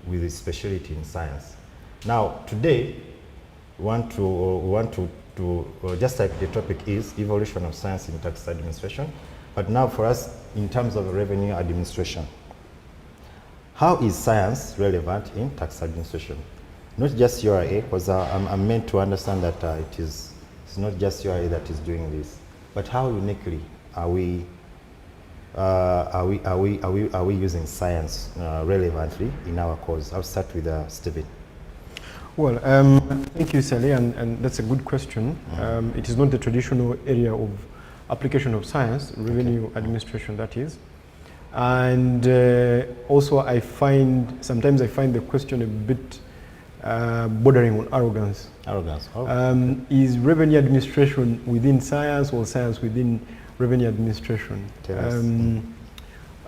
with a specialty in science. Now, today, we want to just like the topic is evolution of science in tax administration, but now for us, in terms of revenue administration, how is science relevant in tax administration? Not just URA, because I'm meant to understand that it's not just URA that is doing this, but how uniquely are we using science relevantly in our cause? I'll start with Stephen. Well, thank you, Sally, and that's a good question. It is not the traditional area of application of science, revenue administration, that is. And also sometimes I find the question a bit bordering on arrogance. Arrogance. Oh. Is revenue administration within science or science within revenue administration?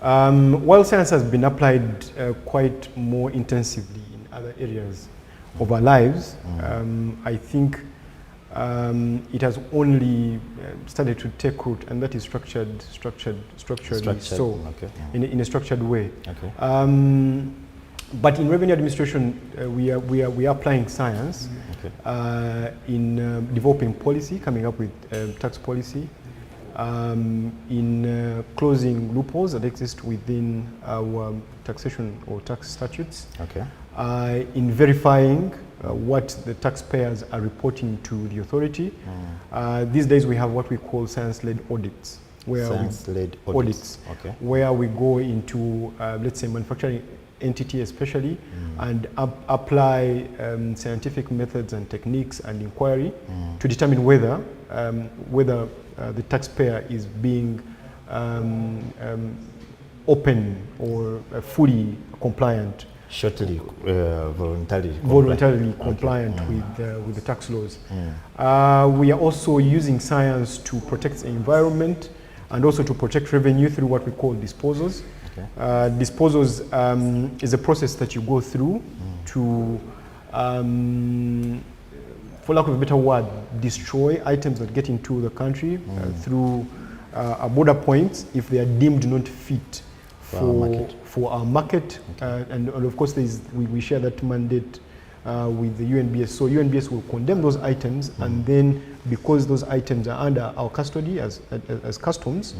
While science has been applied quite more intensively in other areas of our lives, I think it has only started to take root, and that is structured so, okay. in a structured way. Okay. But in revenue administration, we are applying science in developing policy, coming up with tax policy, in closing loopholes that exist within our taxation or tax statutes, in verifying what the taxpayers are reporting to the authority. These days we have what we call science-led audits. Science-led audits. Okay. Where we go into, let's say, manufacturing entity especially, and apply scientific methods and techniques and inquiry to determine whether the taxpayer is being open or fully compliant. Shortly, voluntarily compliant with the tax laws. We are also using science to protect the environment and also to protect revenue through what we call disposals. Disposals is a process that you go through to, for lack of a better word, destroy items that get into the country through border points if they are deemed not fit for our market. And of course we share that mandate with the UNBS. So UNBS will condemn those items, and then because those items are under our custody as customs,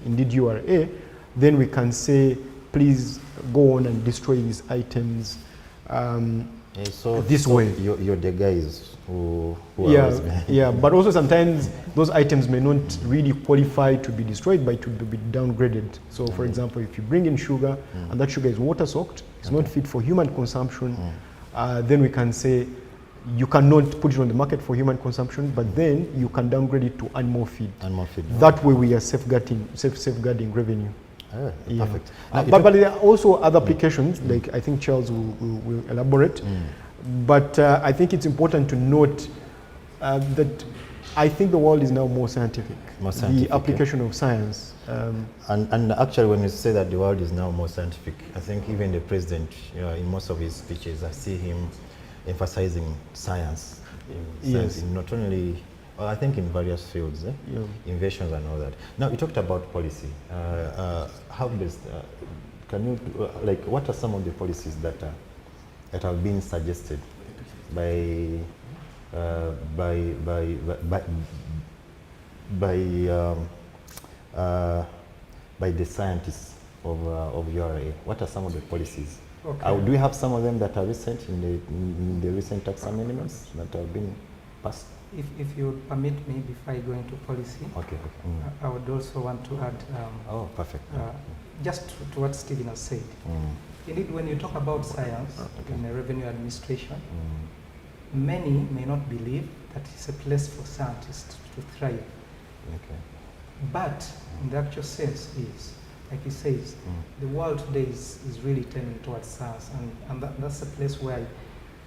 indeed URA, then we can say, please go on and destroy these items this way. You're the guys who yeah, but also sometimes those items may not really qualify to be destroyed, but to be downgraded. So for example, if you bring in sugar and that sugar is water soaked, it's not fit for human consumption, then we can say you cannot put it on the market for human consumption, but then you can downgrade it to animal feed. That way we are safeguarding revenue. Perfect. But there are also other applications, like I think Charles will elaborate. But I think it's important to note that I think the world is now more scientific. The application of science. And actually, when you say that the world is now more scientific, I think even the president, in most of his speeches, I see him emphasizing science. In not only, well, I think in various fields, innovations and all that. Now, you talked about policy. How best can you, what are some of the policies that have been suggested by the scientists of URA? What are some of the policies? Do we have some of them that are recent in the recent tax amendments that have been passed? If you would permit me, before I go into policy, I would also want to add perfect. Just to what Stephen has said. Indeed, when you talk about science in the revenue administration, many may not believe that it's a place for scientists to thrive. But in the actual sense is, like he says, the world today is really turning towards science, and that's a place where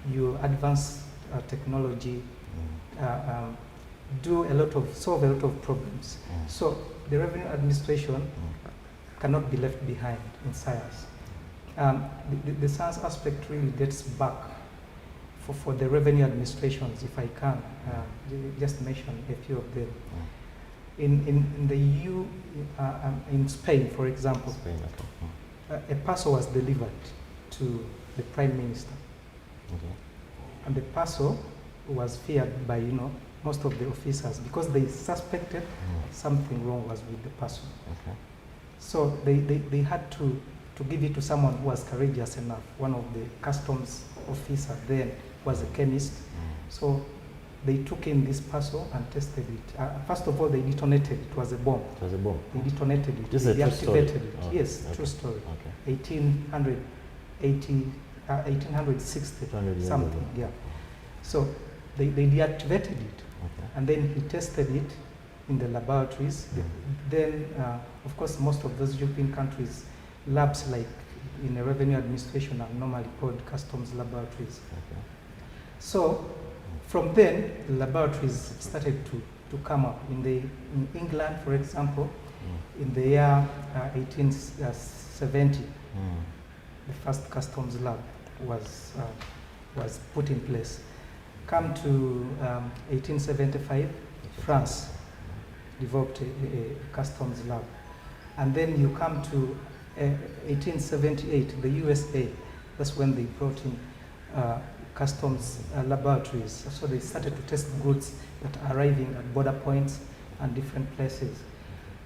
you advance technology, solve a lot of problems. So the revenue administration cannot be left behind in science. The science aspect really gets back for the revenue administrations, if I can just mention a few of them. In the EU, in Spain, for example, a parcel was delivered to the Prime Minister. Okay. And the parcel was feared by, most of the officers because they suspected something wrong was with the parcel. Okay. So they had to give it to someone who was courageous enough. One of the customs officer then was a chemist. So they took in this parcel and tested it. First of all, they detonated it. It was a bomb. It was a bomb. They detonated it. This is They a true story? deactivated it. Okay. Yes, Okay. true story. Okay. 1860 200 years something. ago. Yeah. So they deactivated it, Okay. and then he tested it in the laboratories. Then, of course, most of those European countries, labs like in the revenue administration are normally called customs laboratories. Okay. So from then, the laboratories started to come up. In England, for example, in the year 1870, the first customs lab was put in place. Come to 1875, France developed a customs lab. And then you come to 1878, the USA, that's when they brought in customs laboratories. So they started to test goods that are arriving at border points and different places.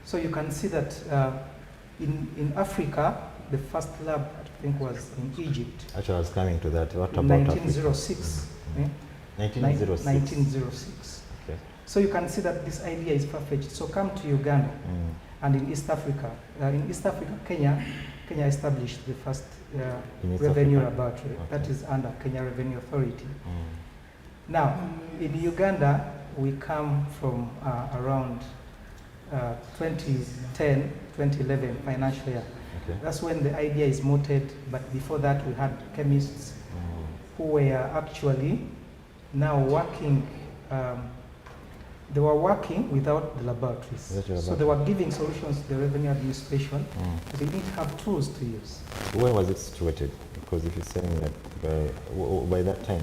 So you can see that in Africa, the first lab, I think, was in Egypt. Actually, I was coming to that. What In about 1906. eh? 1906. 1906. Okay. So you can see that this idea is far-fetched. So come to Uganda and in East Africa. In East Africa, Kenya established the first In East revenue Africa? laboratory. Okay. That is under Kenya Revenue Authority. Now, in Uganda, we come from around 2010, 2011 financial year. Okay. That's when the idea is mooted, but before that we had chemists who were actually now working, they were working without the laboratories. Without your So they were giving solutions to the revenue administration, but they didn't have tools to use. Where was it situated? Because if you're saying that by that time,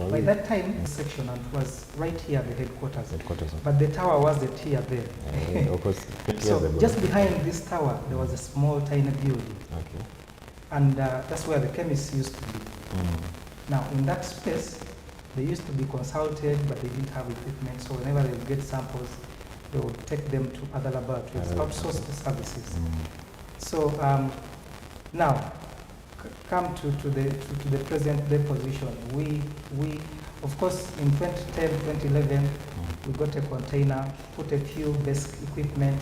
By that time, section, and it was right here at the headquarters. headquarters. But the tower wasn't here then. Of course, 20 years So ago. just behind this tower, there was a small, tiny building. Okay. And that's where the chemists used to be. Now, in that space, they used to be consulted, but they didn't have equipment. So whenever they would get samples, they would take them to other laboratories, outsource the services. So now, come to the present day position. We of course, in 2010, 2011, we got a container, put a few basic equipment,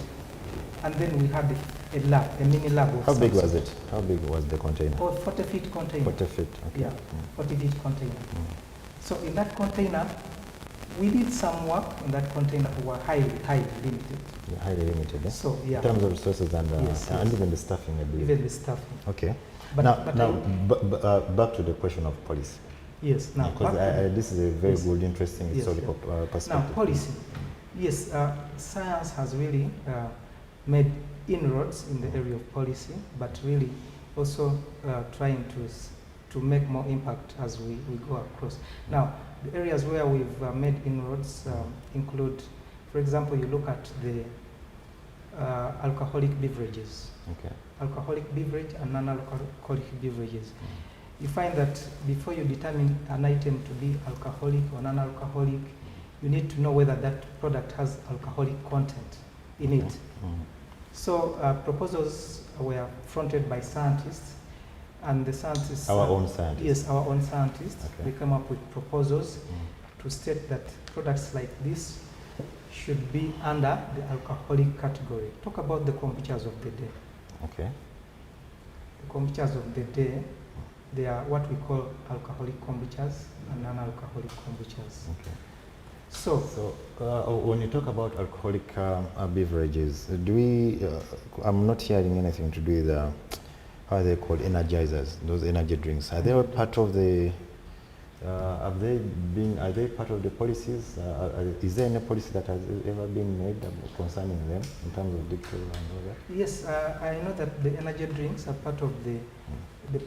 and then we had a lab, a mini lab. Of How big some was sort. it? How big was the container? Oh, 40-feet container. 40 feet. Okay. Yeah, 40-feet container. So in that container, we did some work in that container. We were highly limited. Yeah, highly limited. Eh? So yeah, In terms of resources and, Yes, and yes. even the staffing, I believe. even the staffing. Okay. But- now, but now I- back to the question of policy. Yes. Now, Because this is a very Yes. good, interesting Yes, historical now perspective. policy. Yes, science has really made inroads in the area of policy, but really also trying to make more impact as we go across. Now, the areas where we've made inroads include, for example, you look at the alcoholic beverages. Okay. Alcoholic beverage and non-alcoholic beverages. You find that before you determine an item to be alcoholic or non-alcoholic, you need to know whether that product has alcoholic content in it. So proposals were fronted by scientists, and the scientists... Our own scientists. Yes, our own scientists. Okay. They come up with proposals to state that products like this should be under the alcoholic category. Talk about the kombuchas of the day. Okay. The kombuchas of the day, they are what we call alcoholic kombuchas and non-alcoholic kombuchas. Okay. So, When you talk about alcoholic beverages, do we? I'm not hearing anything to do with how are they called, energizers, those energy drinks. Are they all part of the? Are they part of the policies? Is there any policy that has ever been made concerning them in terms of digital and all that? yes, I know that the energy drinks are part of the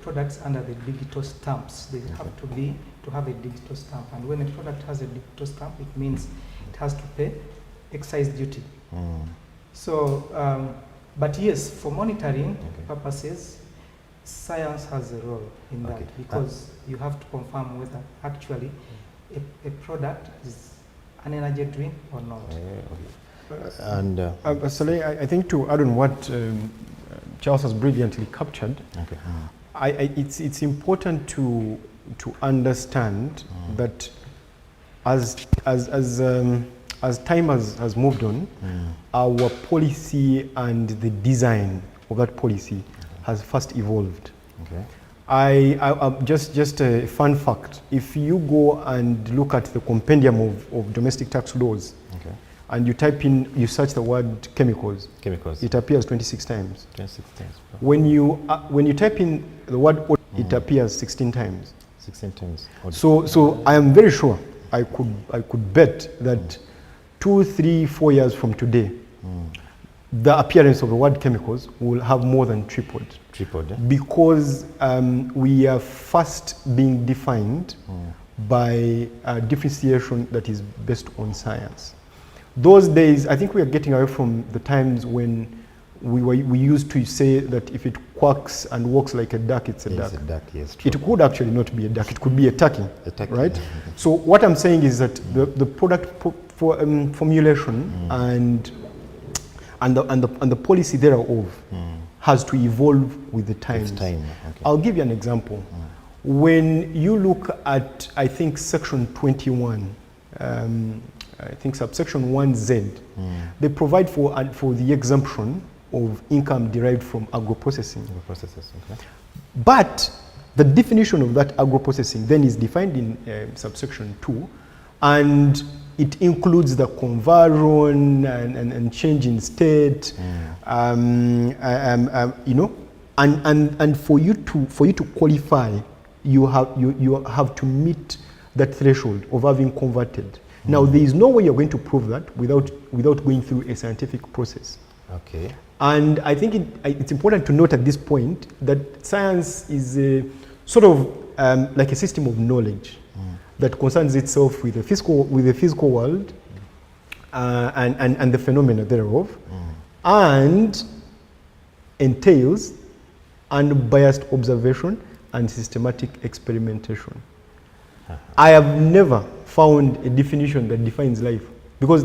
products under the digital stamps. They have to have a digital stamp, and when a product has a digital stamp, it means it has to pay excise duty. So, but yes, for monitoring purposes, science has a role in that Okay. because you have to confirm whether actually a product is an energy drink or not. And Saleh, I think to add on what Charles has brilliantly captured, okay. it's important to understand that as time has moved on, our policy and the design of that policy has first evolved. Okay. I just a fun fact: if you go and look at the compendium of domestic tax laws, Okay. and you search the word chemicals, Chemicals. it appears 26 times. 26 times. When you type in the word oil, it appears 16 times. 16 times. Odd. So I am very sure I could bet that 2, 3, 4 years from today, the appearance of the word chemicals will have more than tripled. Tripled, Because we are first being defined by a differentiation that is based on science. Those days, I think we are getting away from the times when we used to say that if it quacks and walks like a duck, it's a duck. It's a duck, yes. True. It could actually not be a duck, it could be a turkey, A turkey. right? So what I'm saying is that the product formulation and the policy thereof has to evolve with the times. It's time. Okay. I'll give you an example. When you look at, I think, section 21, I think subsection 1Z, they provide for the exemption of income derived from agro-processing. Processes, okay. But the definition of that agro-processing then is defined in subsection 2, and it includes the conversion and change in state, you know, and for you to qualify, you have to meet that threshold of having converted. Now, there is no way you're going to prove that without going through a scientific process. Okay. And I think it's important to note at this point that science is a sort of like a system of knowledge that concerns itself with the physical world and the phenomena thereof, and entails unbiased observation and systematic experimentation. I have never found a definition that defines life, because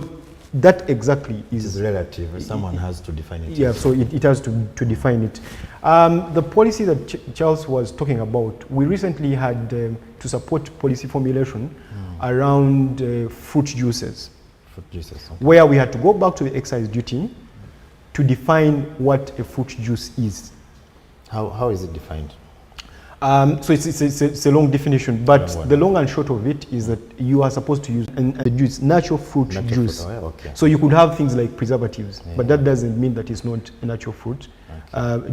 that exactly It's relative. Someone has to define it. yeah, so it has to define it. The policy that Charles was talking about, we recently had to support policy formulation around fruit juices, Fruit juices. Okay. where we had to go back to the excise duty to define what a fruit juice is. How is it defined? So it's a long definition, but Long one. the long and short of it is that you are supposed to use the juice, natural fruit Natural juice. fruit oil, okay. So you could have things like preservatives, but that doesn't mean that it's not a natural fruit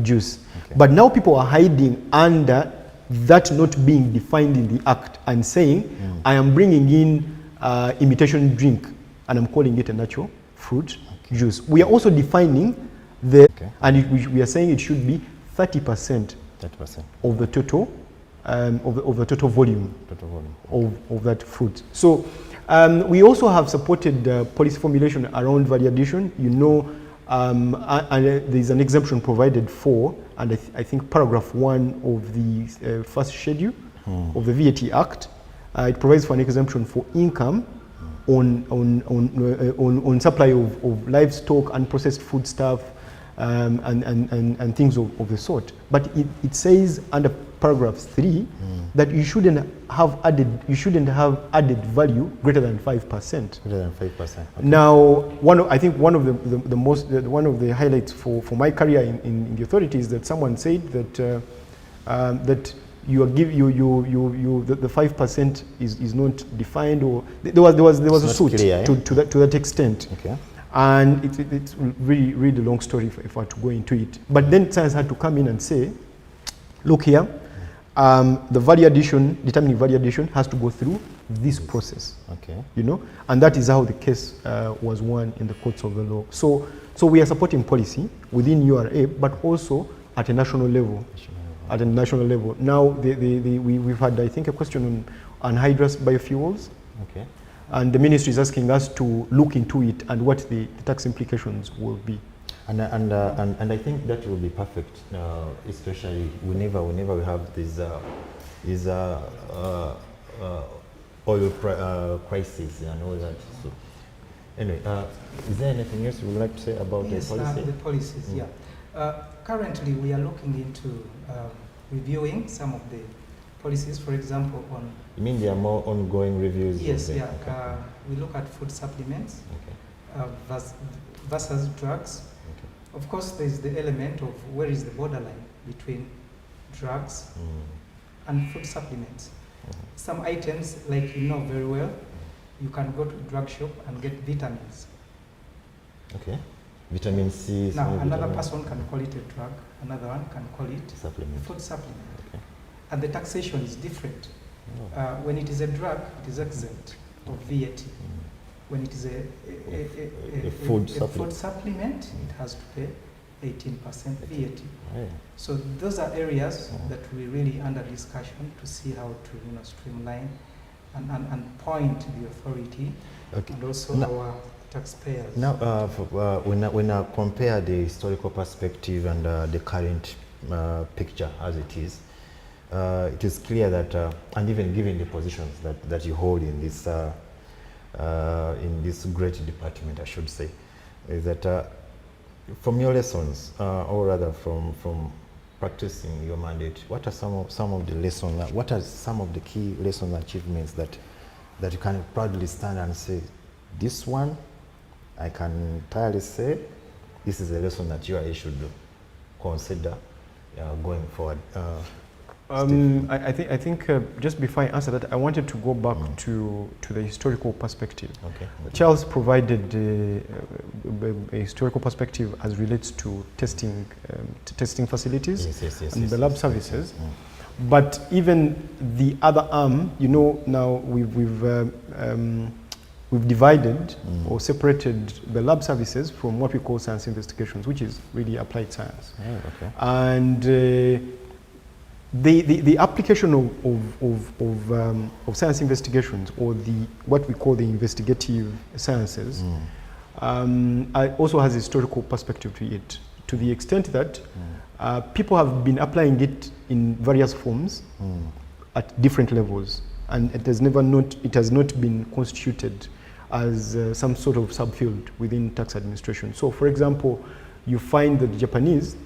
juice. Okay. But now people are hiding under that not being defined in the act and saying, I am bringing in imitation drink and I'm calling it a natural fruit juice. We are also defining and we are saying it should be 30% 30%. of the total of the total volume Total volume. of that fruit. So we also have supported policy formulation around value addition. You know, and there is an exemption provided for, and I think paragraph 1 of the first schedule of the VAT Act. It provides for an exemption for income on supply of livestock, unprocessed foodstuff, and things of the sort. But it says under paragraph 3 that you shouldn't have added value greater than 5%. Greater than 5%. Okay. Now, I think one of the highlights for my career in the authority is that someone said that that the 5% is not defined, or there was a suit clear, to that extent. Okay. And it's really a long story if I were to go into it. But then science had to come in and say, look here, the value addition, determining value addition, has to go through this process. Okay. You know, and that is how the case was won in the courts of the law. So we are supporting policy within URA, but also at a national level. Now, we've had, I think, a question on anhydrous biofuels. Okay. And the ministry is asking us to look into it and what the tax implications will be. And I think that will be perfect, especially whenever we have these oil crisis and all that. So anyway, is there anything else you would like to say about yes, the policy? The policies, yeah. Currently, we are looking into reviewing some of the policies, for example, on... You mean there are more ongoing reviews? Yes, yeah. Okay. We look at food supplements Okay. versus drugs. Okay. Of course, there is the element of where is the borderline between drugs and food supplements. Some items, like you know very well, you can go to a drug shop and get vitamins. Okay. Vitamin C. Now, another vitamin. person can call it a drug, another one can call it Supplement. food supplement. Okay. And the taxation is different. When it is a drug, it is exempt of VAT. When it is a food supplement, it has to pay 18% VAT. Yeah. So those are areas that we really under discussion to see how to streamline and point the authority and also our taxpayers. Now, when I compare the historical perspective and the current picture as it is clear that, and even given the positions that you hold in this great department, I should say, is that from your lessons, or rather from practicing your mandate, what are some of the lessons? What are some of the key lessons and achievements that you can proudly stand and say, this one, I can entirely say, this is a lesson that you should consider going forward? I think just before I answer that, I wanted to go back to the historical perspective. Okay. Charles provided a historical perspective as relates to testing facilities and the lab services. But even the other arm, now we've divided or separated the lab services from what we call science investigations, which is really applied science. Oh, okay. And the application of science investigations, or what we call the investigative sciences, also has a historical perspective to it, to the extent that people have been applying it in various forms at different levels, and it has not been constituted as some sort of subfield within tax administration. So, for example, you find that the Japanese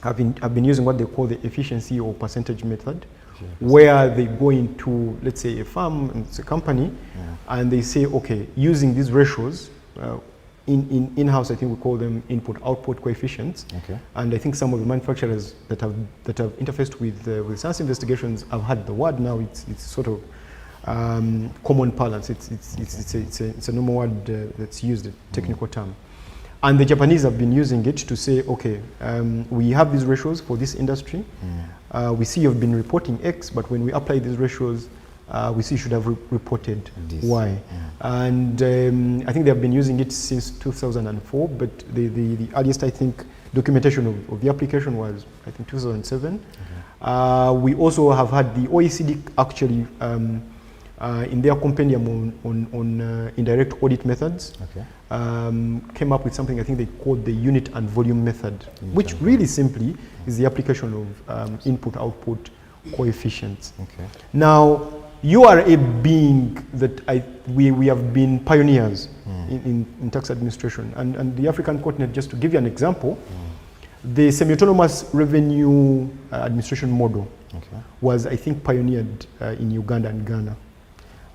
have been using what they call the efficiency or percentage method, where they go into, let's say, a farm, it's a company, and they say, okay, using these ratios, in-house, I think we call them input-output coefficients. Okay. And I think some of the manufacturers that have interfaced with science investigations have had the word now. It's sort of common parlance. It's a normal word that's used, a technical term. And the Japanese have been using it to say, okay, we have these ratios for this industry. We see you've been reporting X, but when we apply these ratios, we see you should have reported this. Y. And I think they have been using it since 2004, but the earliest, I think, documentation of the application was, I think, 2007. Okay. We also have had the OECD actually in their compendium on indirect audit methods, came up with something I think they called the unit and volume method, which really simply is the application of input-output coefficients. Okay. Now, you are a being that we have been pioneers in tax administration, and the African continent, just to give you an example, the semi-autonomous revenue administration model was, I think, pioneered in Uganda and Ghana.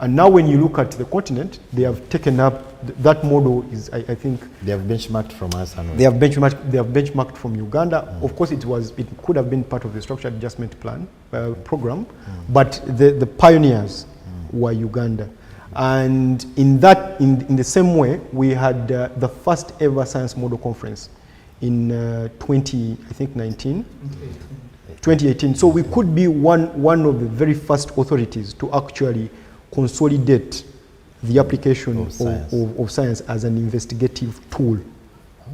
And now when you look at the continent, they have taken up, that model is, I think... They have benchmarked from us. They have benchmarked from Uganda. Of course, it could have been part of the structured adjustment plan program, but the pioneers were Uganda. And in the same way, we had the first ever science model conference in 2018. So we could be one of the very first authorities to actually consolidate the application of science as an investigative tool.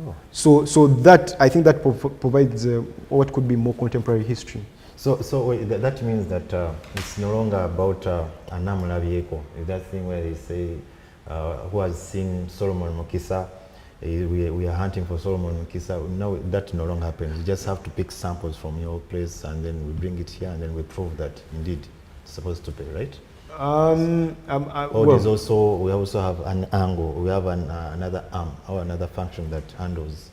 Oh. So that, I think that provides what could be more contemporary history. So that means that it's no longer about Anamula Vieko, that thing where they say, who has seen Solomon Mokisa we are hunting for Solomon Kisa. No, that no longer happens. You just have to pick samples from your place and then we bring it here and then we prove that indeed it's supposed to pay, right? Well, we also have an angle. We have another arm or another function that handles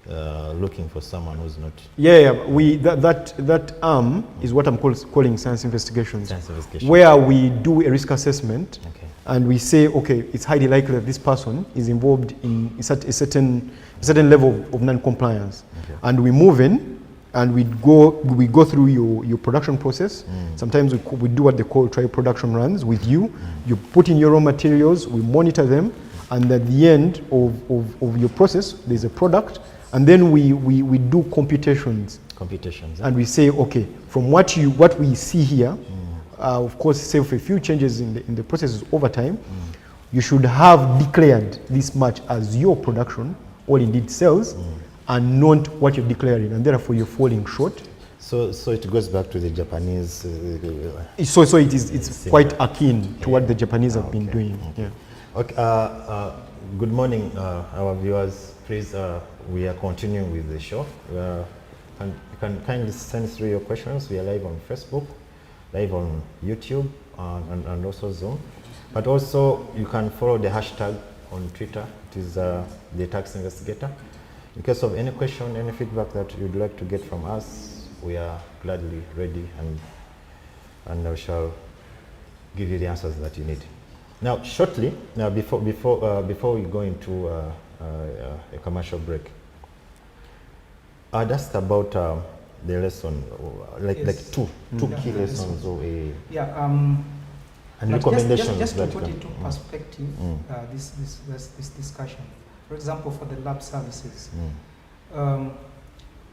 looking for someone who's not. That arm is what I'm calling science investigations. Science investigation. Where we do a risk assessment, Okay. and we say, okay, it's highly likely that this person is involved in a certain level of non-compliance, Okay. and we move in. And we go through your production process. Sometimes we do what they call trial production runs with you. You put in your raw materials, we monitor them, and at the end of your process, there's a product, and then we do computations. And we say, okay, from what we see here, of course, say for a few changes in the processes over time, you should have declared this much as your production, or indeed sales, and not what you're declaring, and therefore you're falling short. So it goes back to the Japanese. So it's quite akin to what the Japanese have been doing. Okay. Okay. Good morning, our viewers. Please, we are continuing with the show. You can kindly send through your questions. We are live on Facebook, live on YouTube, and also Zoom. But also, you can follow the hashtag on Twitter. It is the Tax Investigator. In case of any question, any feedback that you'd like to get from us, we are gladly ready and we shall give you the answers that you need. Now, shortly, before we go into a commercial break, just about the lesson, like two key lessons or and recommendations. Just to put into perspective, this discussion. For example, for the lab services, the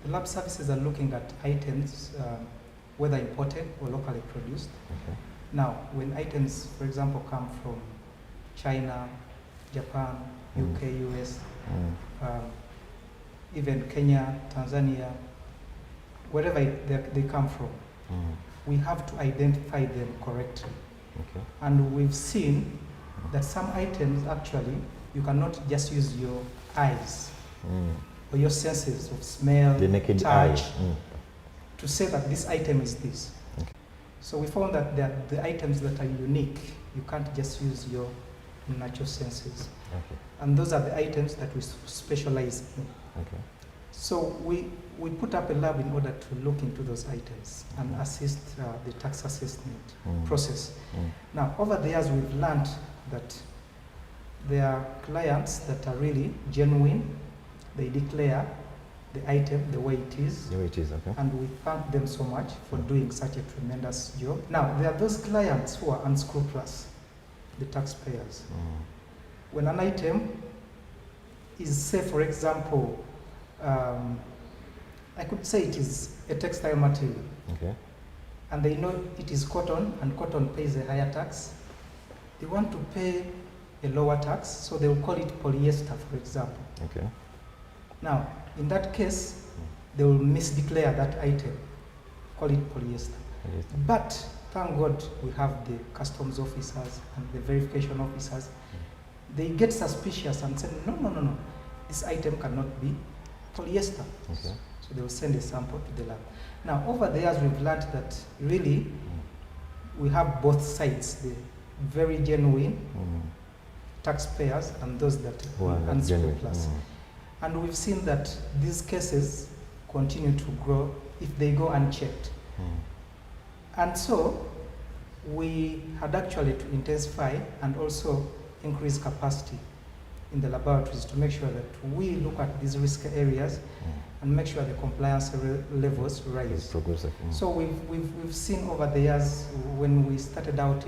lab services are looking at items, whether imported or locally produced. Okay. Now, when items, for example, come from China, Japan, UK, US, even Kenya, Tanzania, wherever they come from, we have to identify them correctly. Okay. And we've seen that some items actually, you cannot just use your eyes or your senses of smell, the naked touch, eye. to say that this item is this. Okay. So we found that the items that are unique, you can't just use your natural senses. Okay. And those are the items that we specialize in. Okay. So we put up a lab in order to look into those items and assist the tax assessment process. Now, over the years, we've learned that there are clients that are really genuine. They declare the item the way it is. The way it is, okay. And we thank them so much for doing such a tremendous job. Now, there are those clients who are unscrupulous, the taxpayers. When an item is, say, for example, I could say it is a textile material. Okay. And they know it is cotton, and cotton pays a higher tax. They want to pay a lower tax, so they will call it polyester, for example. Okay. Now, in that case, they will misdeclare that item, call it polyester. But thank God we have the customs officers and the verification officers. They get suspicious and say, no, this item cannot be polyester. Okay. So they will send a sample to the lab. Now, over the years, we've learned that really we have both sides, the very genuine taxpayers and those that are unscrupulous. And we've seen that these cases continue to grow if they go unchecked. And so we had actually to intensify and also increase capacity in the laboratories to make sure that we look at these risk areas and make sure the compliance levels rise. Progressive. So we've seen over the years, when we started out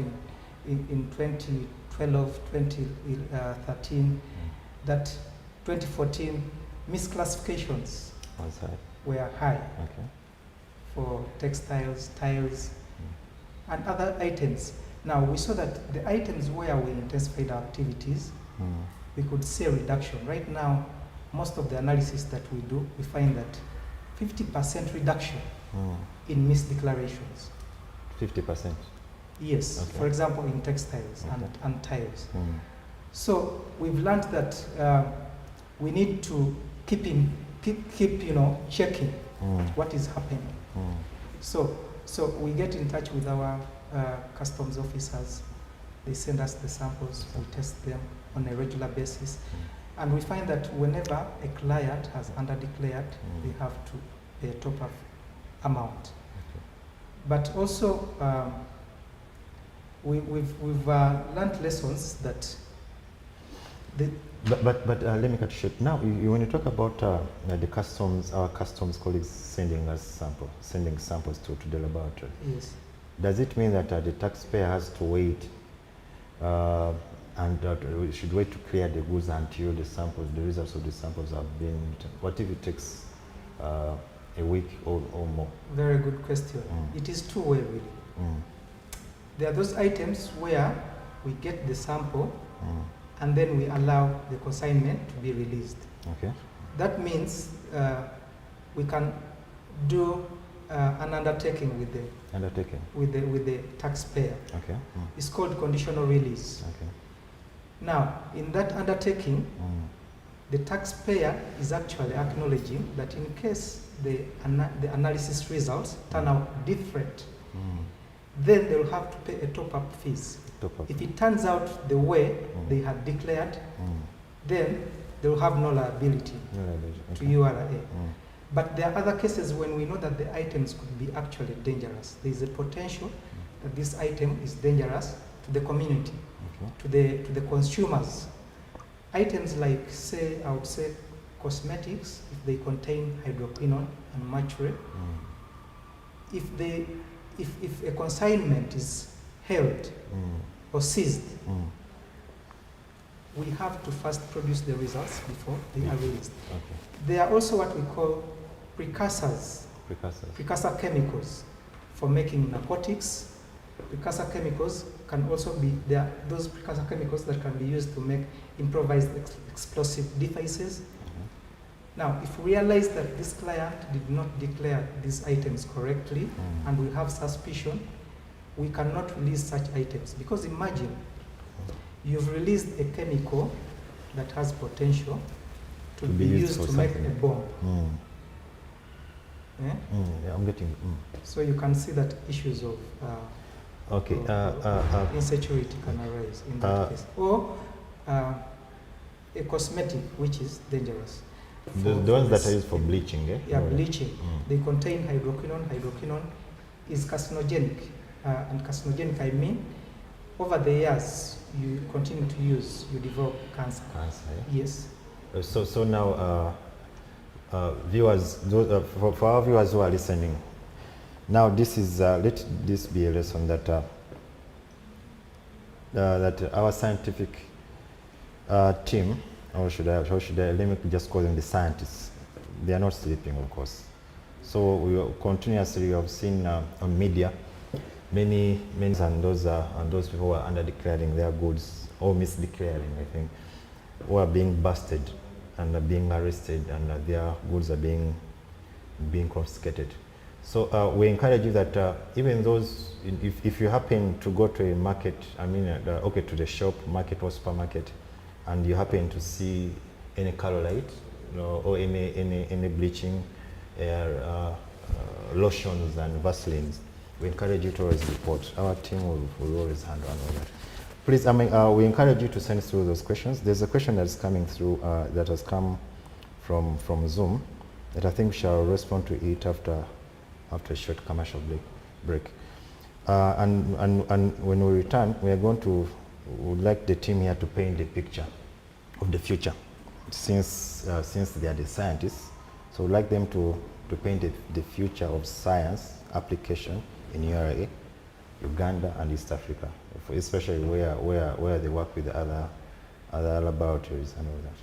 in 2012, 2013, that 2014 misclassifications were high for textiles, tiles, and other items. Now, we saw that the items where we intensified our activities, we could see a reduction. Right now, most of the analysis that we do, we find that 50% reduction in misdeclarations. 50%? Yes, Okay. for example, in textiles and tiles. So we've learned that we need to keep checking what is happening. So we get in touch with our customs officers. They send us the samples, we test them on a regular basis. And we find that whenever a client has underdeclared, they have to pay a top-up amount. But also, we've learned lessons that But let me cut you short. Now, when you talk about the customs, our customs colleagues sending samples to the laboratory. Yes. Does it mean that the taxpayer has to wait and we should wait to clear the goods until the results of the samples have been? What if it takes a week or more? Very good question. It is two-way really. There are those items where we get the sample and then we allow the consignment to be released. Okay. That means we can do an undertaking with the taxpayer. Okay. It's called conditional release. Okay. Now, in that undertaking, the taxpayer is actually acknowledging that in case the analysis results turn out different, then they will have to pay a top-up fees. If it turns out the way they had declared, then they will have no liability to URA. But there are other cases when we know that the items could be actually dangerous. There is a potential that this item is dangerous to the community, to the consumers. Items like, I would say, cosmetics, if they contain hydroquinone and mercury, if a consignment is held or seized, we have to first produce the results before they are released. There are also what we call precursor chemicals for making narcotics. Precursor chemicals can also be, there are those precursor chemicals that can be used to make improvised explosive devices. Now, if we realize that this client did not declare these items correctly and we have suspicion, we cannot release such items. Because imagine, you've released a chemical that has potential to be used to make a bomb. Yeah, I'm getting. So you can see that issues of insecurity can arise in that case. Or a cosmetic which is dangerous. The ones that are used for bleaching, eh? Yeah, bleaching. They contain hydroquinone. Hydroquinone is carcinogenic. And carcinogenic, I mean, over the years, you continue to use, you develop cancer. Yes. So now, viewers, for our viewers who are listening, now this is let this be a lesson that that our scientific team, or should I let me just call them the scientists, they are not sleeping, of course. So we continuously have seen on media many and those people who are under declaring their goods or misdeclaring, I think, who are being busted and are being arrested and their goods are being confiscated. So we encourage you that even those, if you happen to go to a market, I mean, to the shop, market or supermarket, and you happen to see any colorite, or any bleaching, lotions and Vaselines, we encourage you to always report. Our team will always handle all that. Please, we encourage you to send through those questions. There's a question that's coming through that has come from Zoom that I think we shall respond to it after a short commercial break. And when we return, we are going to would like the team here to paint the picture of the future, since they are the scientists. So we'd like them to paint the future of science application in URA, Uganda, and East Africa, especially where they work with other laboratories and all that.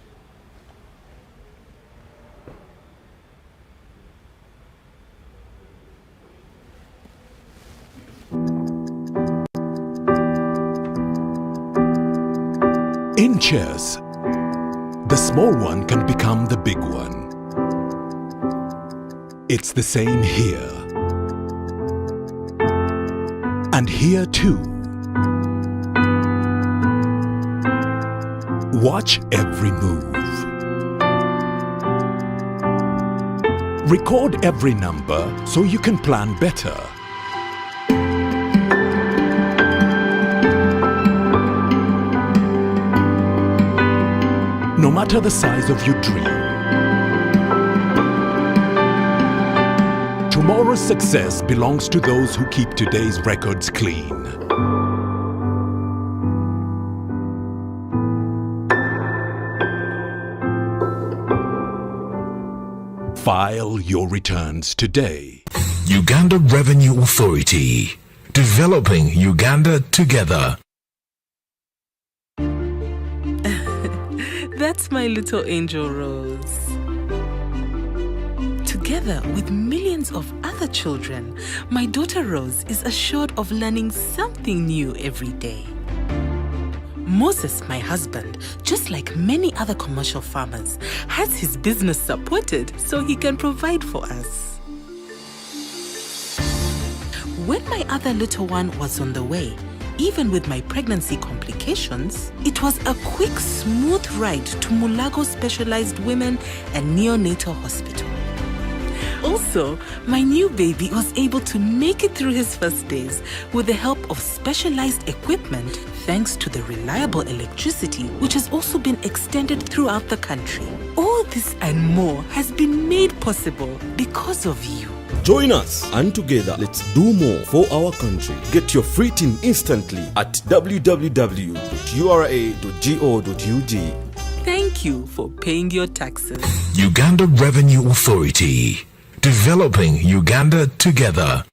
In chess, the small one can become the big one. It's the same here. And here too. Watch every move. Record every number so you can plan better. No matter the size of your dream, tomorrow's success belongs to those who keep today's records clean. File your returns today. Uganda Revenue Authority. Developing Uganda together. That's my little angel Rose. Together with millions of other children, my daughter Rose is assured of learning something new every day. Moses, my husband, just like many other commercial farmers, has his business supported so he can provide for us. When my other little one was on the way, even with my pregnancy complications, it was a quick, smooth ride to Mulago Specialized Women and Neonatal Hospital. Also, my new baby was able to make it through his first days with the help of specialized equipment thanks to the reliable electricity which has also been extended throughout the country. All this and more has been made possible because of you. Join us and together let's do more for our country. Get your free team instantly at www.ura.go.ug. Thank you for paying your taxes. Uganda Revenue Authority. Developing Uganda together.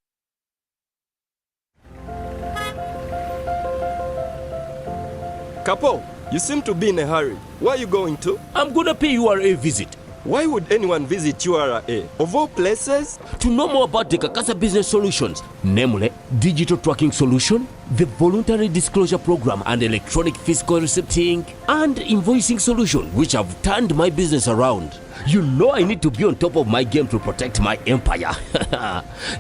Kapo, you seem to be in a hurry. Where are you going to? I'm gonna pay URA visit. Why would anyone visit URA? Of all places? To know more about the Kakasa business solutions, namely digital tracking solution, the voluntary disclosure program and electronic fiscal receipting, and invoicing solution, which have turned my business around. You know I need to be on top of my game to protect my empire.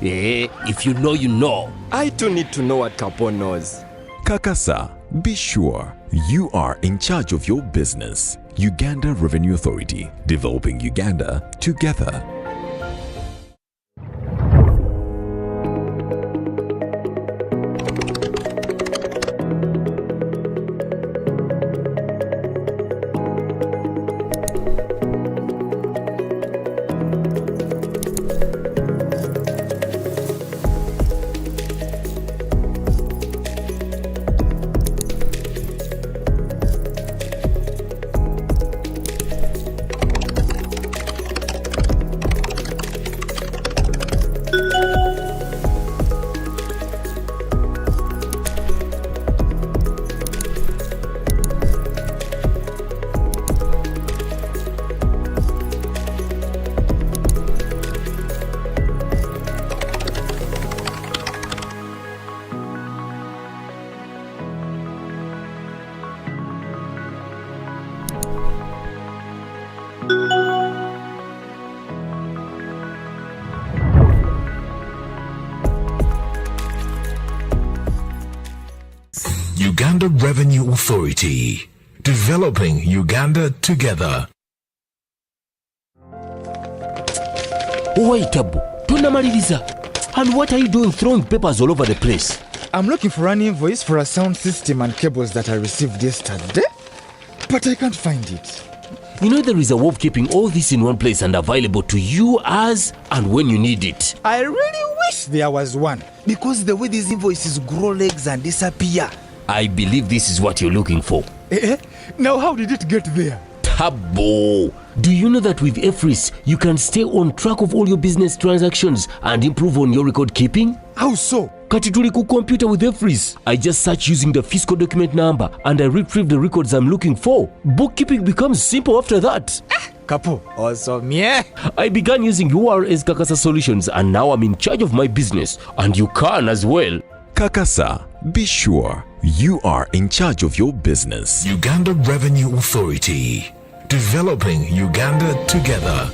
If you know, you know. I too need to know what Kapo knows. Kakasa, be sure you are in charge of your business. Uganda Revenue Authority, developing Uganda together. Uganda Revenue Authority. Developing Uganda together. Wait, Abu, tunamaliliza. And what are you doing throwing papers all over the place? I'm looking for an invoice for a sound system and cables that I received yesterday, but I can't find it. You know there is a way of keeping all this in one place and available to you as and when you need it. I really wish there was one, because the way these invoices grow legs and disappear. I believe this is what you're looking for. Now how did it get there? Tabo! Do you know that with EFRIS, you can stay on track of all your business transactions and improve on your record keeping? How so? Kati tuli ku computer with EFRIS. I just search using the fiscal document number and I retrieve the records I'm looking for. Bookkeeping becomes simple after that. Kapo, awesome, yeah. I began using URA's Kakasa solutions and now I'm in charge of my business. And you can as well. Kakasa, be sure you are in charge of your business. Uganda Revenue Authority. Developing Uganda together.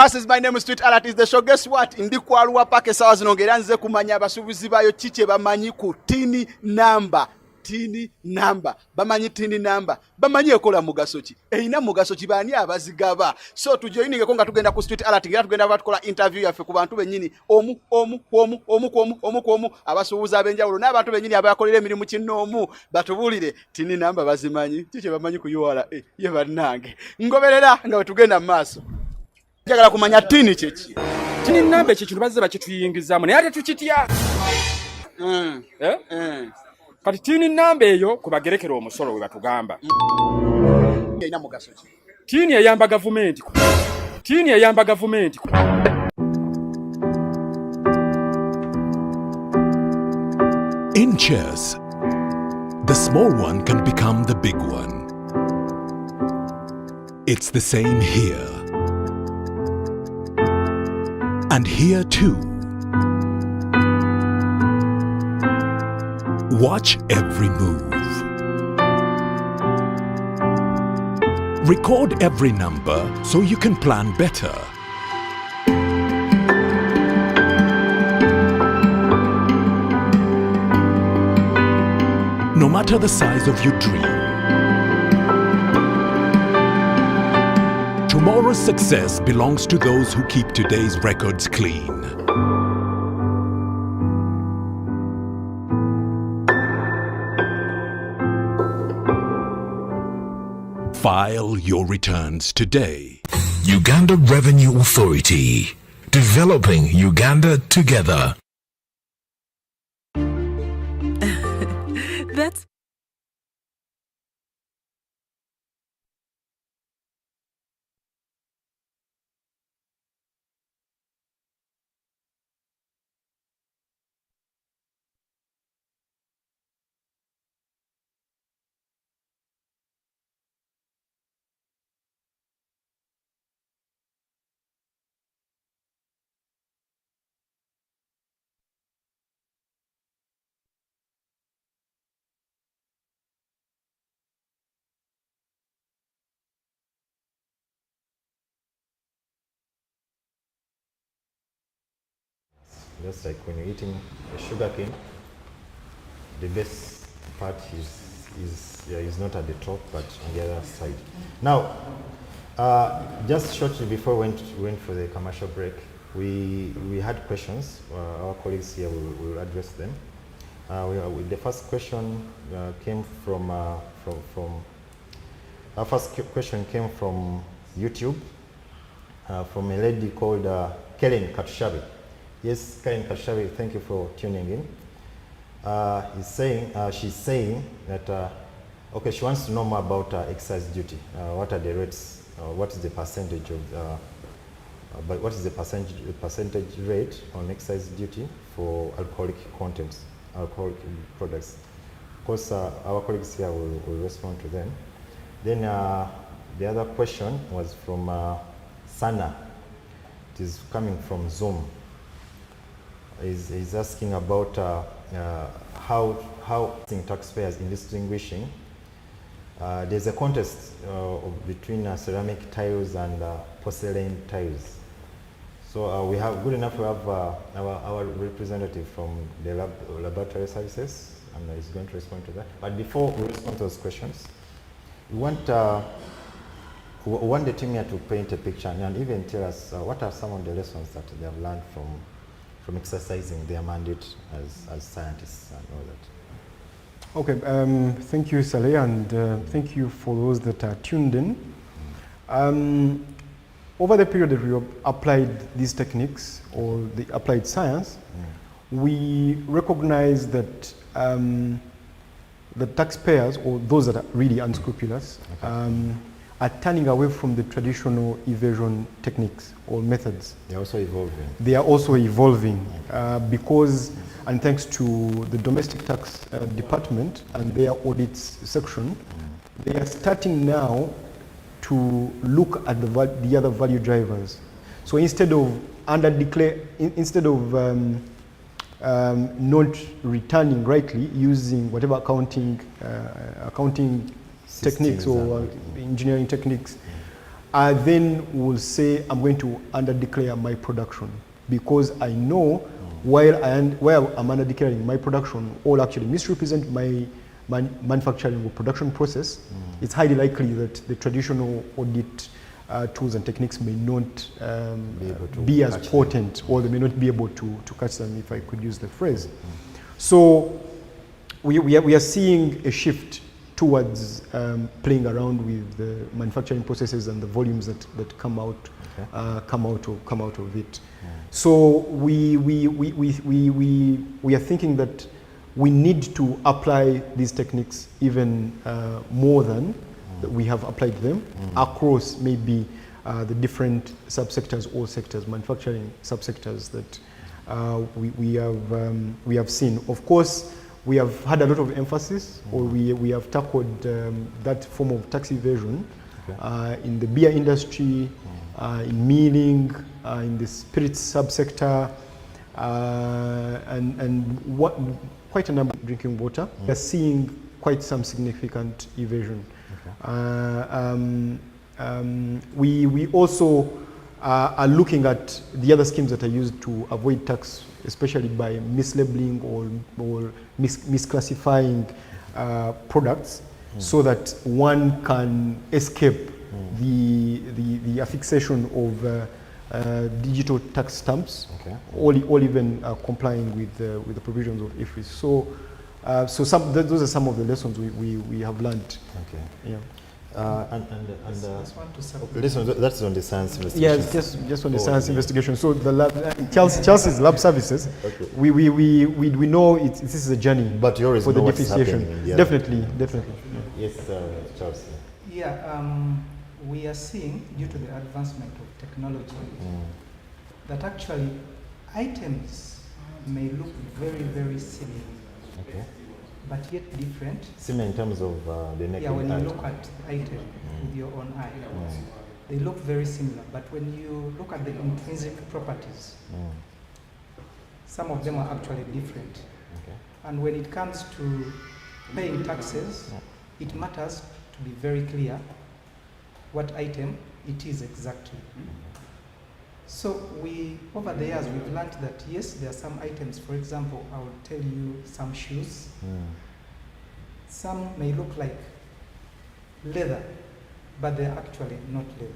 masses, my name is Street Alert is the show. Guess what? Ndi kwaluwa pake sawa zinongera nze kumanya abasuubuzi bayo chiche bamanyi ku tini number. Tini number. Bamanyi tini number. Bamanyi ekola mugaso ki. Eina mugaso ki bani abazigaba. So tujoininge konga tugenda ku Street Alert ngira tugenda batukola interview yaffe ku bantu benyini omu abasuubuzi abenjawulo n'abantu benyini abakolera emirimu kinoomu batubulire tini number bazimanyi chiche bamanyi ku URA ye bannange ngoberera nga tugenda mu maaso. Njagala kumanya tini kyeki. Tini number ekintu bazze bakituyingizaamu naye ate tukitya. Kati tini number eyo kubagerekera omusolo we batugamba. Ina mugaso ki. Tini eyamba gavumenti. Tini eyamba gavumenti. In chess, the small one can become the big one. It's the same here. And here too. Watch every move. Record every number so you can plan better. No matter the size of your dream, tomorrow's success belongs to those who keep today's records clean. File your returns today. Uganda Revenue Authority. Developing Uganda together. That's just like when you're eating a sugar cane, the best part is not at the top but on the other side. Now, just shortly before we went for the commercial break, we had questions. Our colleagues here will address them. The first question came from our first question came from YouTube, from a lady called Kellen Katushabi. Yes, Karen Katushabi, thank you for tuning in. She's saying that okay, she wants to know more about excise duty. What are the rates? What is the percentage of? But what is the percentage rate on excise duty for alcoholic contents, alcoholic products? Of course, our colleagues here will respond to them. Then the other question was from Sana. It is coming from Zoom. Is asking about how taxpayers in distinguishing. There's a contest between ceramic tiles and porcelain tiles. So we have good enough to have our representative from the laboratory services, and he's going to respond to that. But before we respond to those questions, we want the team here to paint a picture and even tell us what are some of the lessons that they have learned from exercising their mandate as scientists and all that. Okay, thank you, Saleh, and thank you for those that are tuned in. Over the period that we applied these techniques or the applied science, we recognize that the taxpayers or those that are really unscrupulous are turning away from the traditional evasion techniques or methods. They're also evolving. They are also evolving because, and thanks to the domestic tax department and their audits section, they are starting now to look at the other value drivers. So instead of not returning rightly using whatever accounting techniques or engineering techniques, I then will say I'm going to under-declare my production, because I know while I'm under-declaring my production or actually misrepresent my manufacturing or production process, it's highly likely that the traditional audit tools and techniques may not be as potent, or they may not be able to catch them, if I could use the phrase. So we are seeing a shift towards playing around with the manufacturing processes and the volumes that come out of it. So we are thinking that we need to apply these techniques even more than we have applied them across maybe the different subsectors or sectors, manufacturing subsectors that we have seen. Of course, we have had a lot of emphasis, or we have tackled that form of tax evasion in the beer industry, in milling, in the spirits subsector, and quite a number of drinking water. We are seeing quite some significant evasion. We also are looking at the other schemes that are used to avoid tax, especially by mislabeling or misclassifying products, so that one can escape the affixation of digital tax stamps, or even complying with the provisions of IFRS. So those are some of the lessons we have learned. Yeah. That's on the science investigation. Yes, just on the science investigation. So the lab, Chelsea's lab services, we know this is a journey. But you always for know the what's differentiation. happening. Definitely. Yes, Charles. Yeah, we are seeing, due to the advancement of technology, that actually items may look very, very similar. But yet different. Similar in terms of the naked eye. Yeah, when you look at the item with your own eye, they look very similar. But when you look at the intrinsic properties, some of them are actually different. And when it comes to paying taxes, it matters to be very clear what item it is exactly. So over the years, we've learned that yes, there are some items. For example, I will tell you some shoes. Some may look like leather, but they're actually not leather.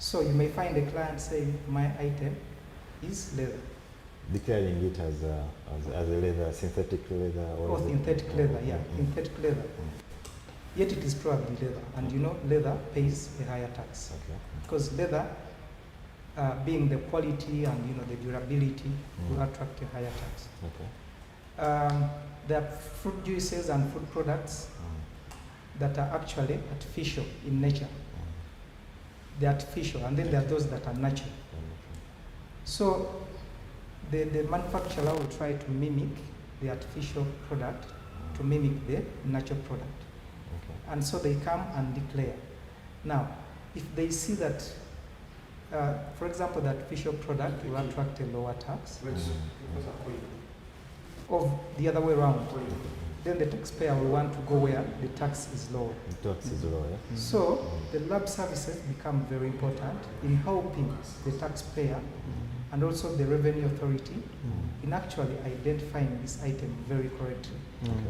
So you may find a client saying, my item is leather. Declaring it as a leather, synthetic leather? Or synthetic leather, synthetic leather. Yet it is probably leather. And you know, leather pays a higher tax. Because leather, being the quality and the durability, will attract a higher tax. There are fruit juices and food products that are actually artificial in nature. They're artificial, and then there are those that are natural. So the manufacturer will try to mimic the artificial product to mimic the natural product. And so they come and declare. Now, if they see that, for example, the artificial product will attract a lower tax, or the other way around, then the taxpayer will want to go where the tax is low. The tax is low, yeah. So the lab services become very important in helping the taxpayer and also the revenue authority in actually identifying this item very correctly.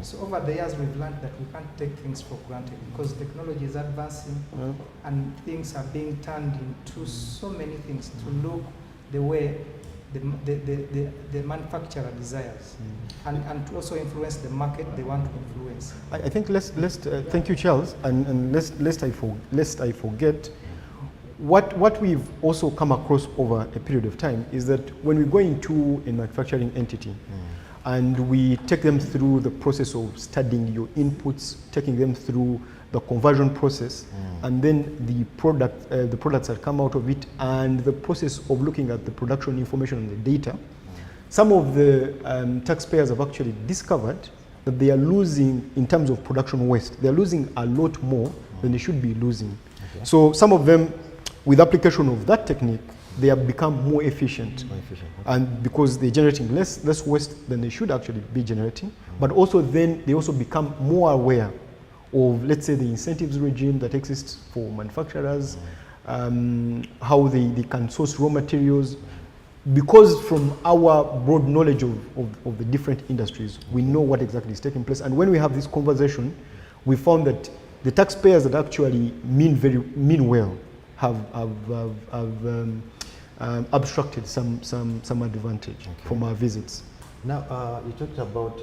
So over the years, we've learned that we can't take things for granted, because technology is advancing and things are being turned into so many things to look the way the manufacturer desires, and to also influence the market they want to influence. I think thank you, Charles, and lest I forget, what we've also come across over a period of time is that when we go into a manufacturing entity and we take them through the process of studying your inputs, taking them through the conversion process, and then the products that come out of it, and the process of looking at the production information and the data, some of the taxpayers have actually discovered that they are losing, in terms of production waste, they are losing a lot more than they should be losing. So some of them, with application of that technique, they have become more efficient. And because they're generating less waste than they should actually be generating, but also then they also become more aware of, let's say, the incentives regime that exists for manufacturers, how they can source raw materials. Because from our broad knowledge of the different industries, we know what exactly is taking place. And when we have this conversation, we found that the taxpayers that actually mean well have abstracted some advantage from our visits. Now, you talked about,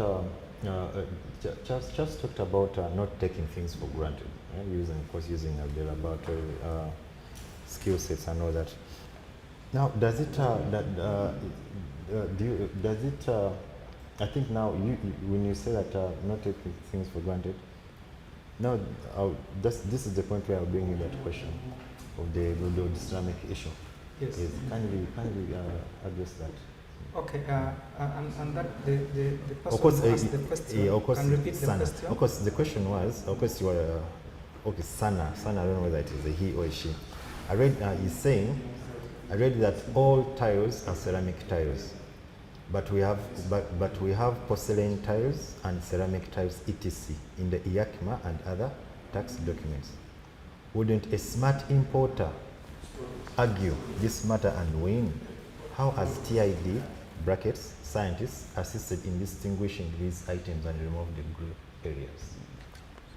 just talked about not taking things for granted, using the laboratory skill sets and all that. Now, does it, I think now, when you say that not taking things for granted, now, this is the point where I'll bring you that question of the Islamic issue. Yes. Can we address that? Okay, and that the person of course, who asked the question of course, can repeat Sana. the question. Of course, the question was, of course, you are, okay, Sana, I don't know whether it is a he or a she. I read, he's saying, I read that all tiles are ceramic tiles, but we have porcelain tiles and ceramic tiles etc. in the IACMA and other tax documents. Wouldn't a smart importer argue this matter and win? How has TID brackets scientists assisted in distinguishing these items and remove the gray areas?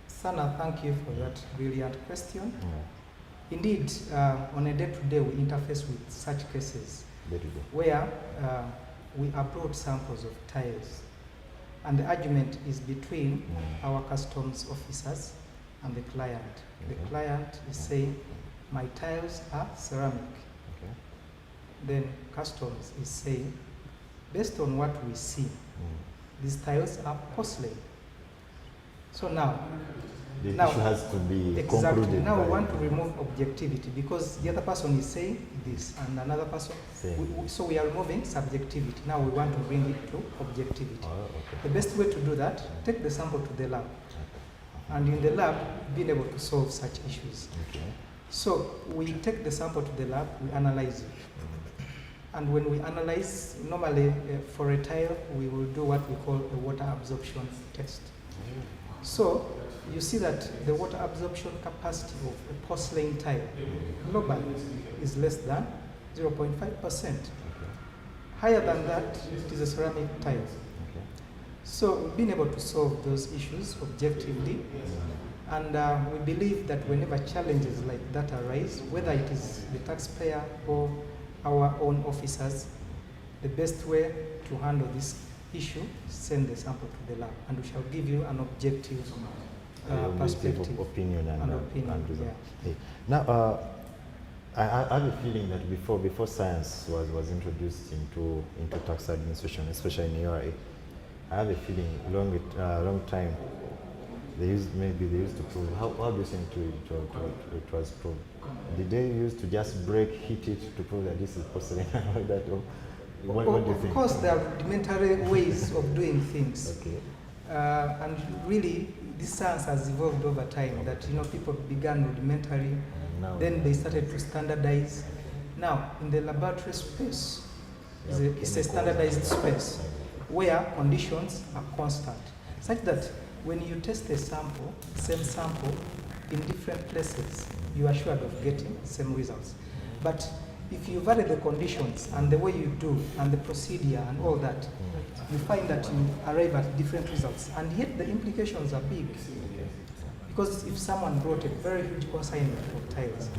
Sana, thank you for that brilliant question. Indeed, on a day-to-day, we interface with such cases where we upload samples of tiles, and the argument is between our customs officers and the client. The client is saying, my tiles are ceramic. Then customs is saying, based on what we see, these tiles are porcelain. So now, the issue has to be exactly concluded. Now we want to remove objectivity because the other person is saying this and another person. So we are removing subjectivity. Now we want to bring it to objectivity. The best way to do that, take the sample to the lab. And in the lab, being able to solve such issues. So we take the sample to the lab, we analyze it. And when we analyze, normally for a tile, we will do what we call a water absorption test. So you see that the water absorption capacity of a porcelain tile globally is less than 0.5%. Higher than that, it is a ceramic tile. So we've been able to solve those issues objectively, and we believe that whenever challenges like that arise, whether it is the taxpayer or our own officers, the best way to handle this issue is send the sample to the lab, and we shall give you an objective perspective, opinion and opinion. Yeah. Now, I have a feeling that before science was introduced into tax administration, especially in URA, I have a feeling long time they used to prove. How do you think it was proved? Did they used to just heat it to prove that this is porcelain and all that? Or what do you think? Of course, there are rudimentary ways of doing things. And really, this science has evolved over time. That people began rudimentary, then they started to standardize. Now, in the laboratory space, it's a standardized space where conditions are constant, such that when you test a sample, same sample, in different places, you are sure of getting same results. But if you vary the conditions and the way you do and the procedure and all that, you find that you arrive at different results. And yet the implications are big. Because if someone brought a very huge consignment of tiles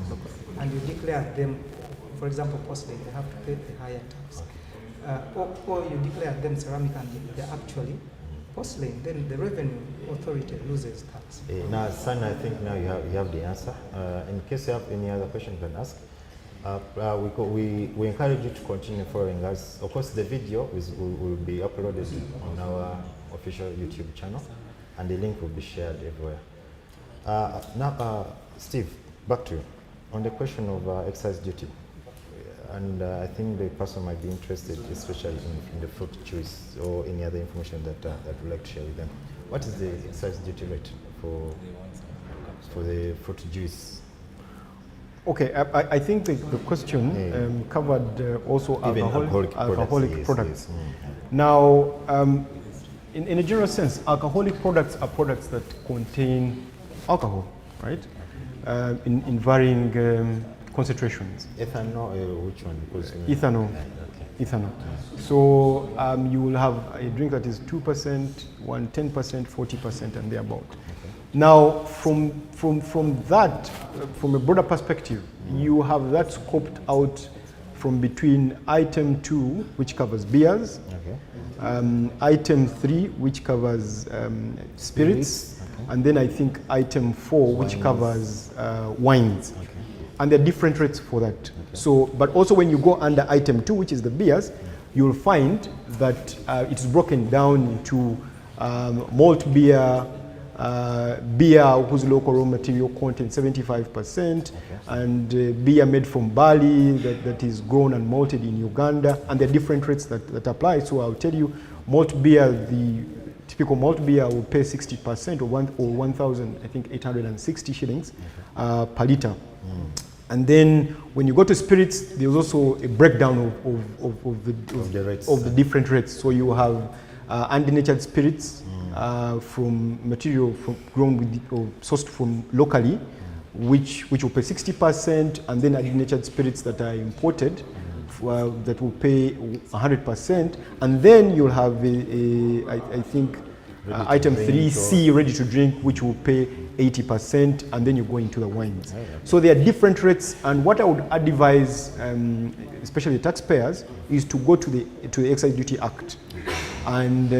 and you declare them, for example, porcelain, they have to pay a higher tax. Or you declare them ceramic and they're actually porcelain, then the revenue authority loses tax. Now, Sana, I think now you have the answer. In case you have any other question, you can ask. We encourage you to continue following us. Of course, the video will be uploaded on our official YouTube channel, and the link will be shared everywhere. Now, Steve, back to you. On the question of excise duty, and I think the person might be interested, especially in the fruit juice or any other information that we'd like to share with them. What is the excise duty rate for the fruit juice? Okay, I think the question covered also alcoholic products. Yes. Now, in a general sense, alcoholic products are products that contain alcohol, right? In varying concentrations. Ethanol, which one? Because, ethanol. Okay. Ethanol. So you will have a drink that is 2%, one 10%, 40%, and thereabout. Okay. Now, from that, from a broader perspective, you have that scoped out from between item 2, which covers beers, okay. Item 3, which covers spirits, okay. And then I think item 4, which covers wines. Okay. And there are different rates for that. Okay. So, but also when you go under item 2, which is the beers, you'll find that it's broken down into malt beer, beer whose local raw material content 75%, okay. And beer made from barley that is grown and malted in Uganda, and there are different rates that apply. So I'll tell you, malt beer, the typical malt beer will pay 60% or 1,860 shillings per liter. And then when you go to spirits, there's also a breakdown of the different rates. So you have undenatured spirits from material grown with or sourced from locally, which will pay 60%, and then undenatured spirits that are imported that will pay 100%, and then you'll have I think item 3C, ready to drink, which will pay 80%, and then you go into the wines. So there are different rates, and what I would advise, especially taxpayers, is to go to the Excise Duty Act and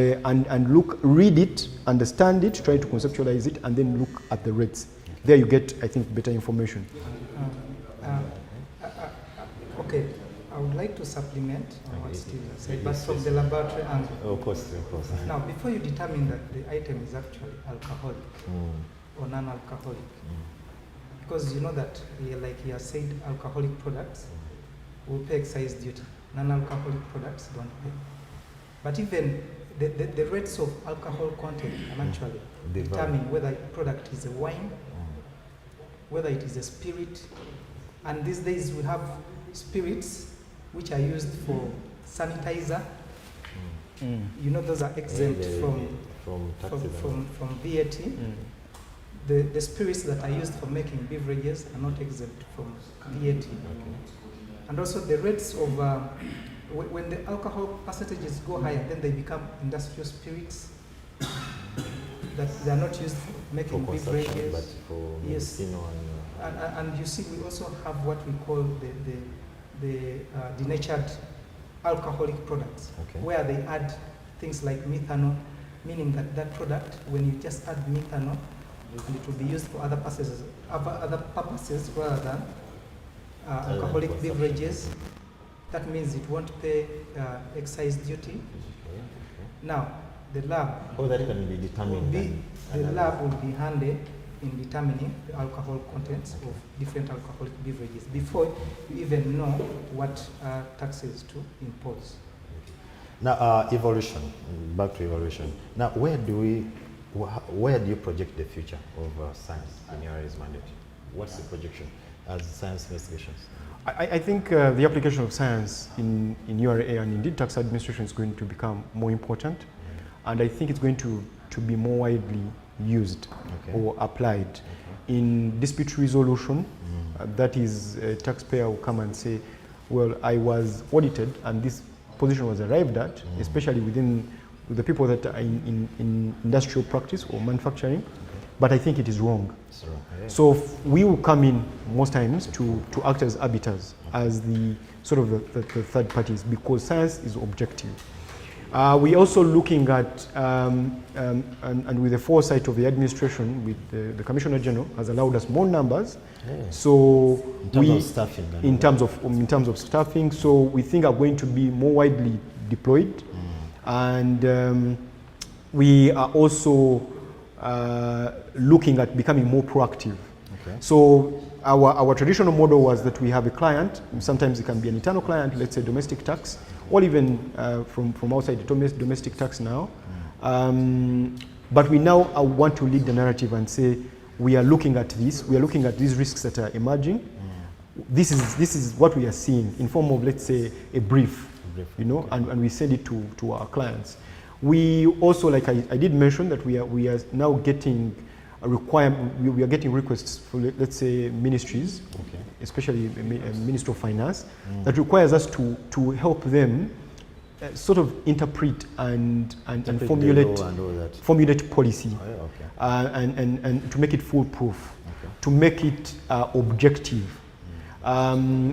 look, read it, understand it, try to conceptualize it, and then look at the rates. There you get, I think, better information. Okay. I would like to supplement what Steve said, but from the laboratory angle. Of course. Now, before you determine that the item is actually alcoholic or non-alcoholic, because you know that, like he has said, alcoholic products will pay excise duty. Non-alcoholic products don't pay. But even the rates of alcohol content can actually determine whether a product is a wine, whether it is a spirit, and these days we have spirits which are used for sanitizer. You know, those are exempt from VAT. The spirits that are used for making beverages are not exempt from VAT. And also the rates of, when the alcohol percentages go higher, then they become industrial spirits that they are not used for making beverages. But for yes. And you see, we also have what we call the denatured alcoholic products, where they add things like methanol, meaning that product, when you just add methanol, it will be used for other purposes rather than alcoholic beverages. That means it won't pay excise duty. Now, the lab. How that can be determined? The lab will be handy in determining the alcohol contents of different alcoholic beverages before you even know what taxes to impose. Now, evolution. Back to evolution. Now, where do you project the future of science in URA's mandate? What's the projection as science investigations? I think the application of science in URA and indeed tax administration is going to become more important, and I think it's going to be more widely used or applied in dispute resolution. That is, a taxpayer will come and say, well, I was audited and this position was arrived at, especially with the people that are in industrial practice or manufacturing, but I think it is wrong. So we will come in most times to act as arbiters, as the sort of the third parties, because science is objective. We're also looking at, and with the foresight of the administration, with the Commissioner General has allowed us more numbers. So in terms of staffing, so we think are going to be more widely deployed, and we are also looking at becoming more proactive. So our traditional model was that we have a client, sometimes it can be an internal client, let's say domestic tax, or even from outside the domestic tax now. But we now want to lead the narrative and say, we are looking at this, we are looking at these risks that are emerging. This is what we are seeing in form of, let's say, a brief, you know, and we send it to our clients. We also, like I did mention, that we are now getting we are getting requests for, let's say, ministries, especially Minister of Finance, that requires us to help them sort of interpret and formulate policy, and to make it foolproof, to make it objective.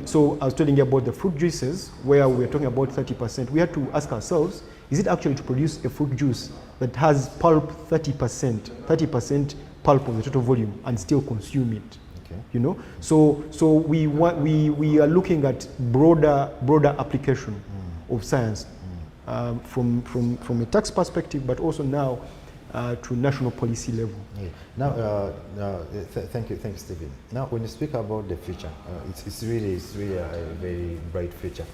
So I was telling you about the fruit juices, where we are talking about 30%. We had to ask ourselves, is it actually to produce a fruit juice that has pulp 30% pulp of the total volume and still consume it? You know, so we are looking at broader application of science from a tax perspective, but also now to national policy level. Now, thank you, Stephen. Now, when you speak about the future, it's really a very bright future.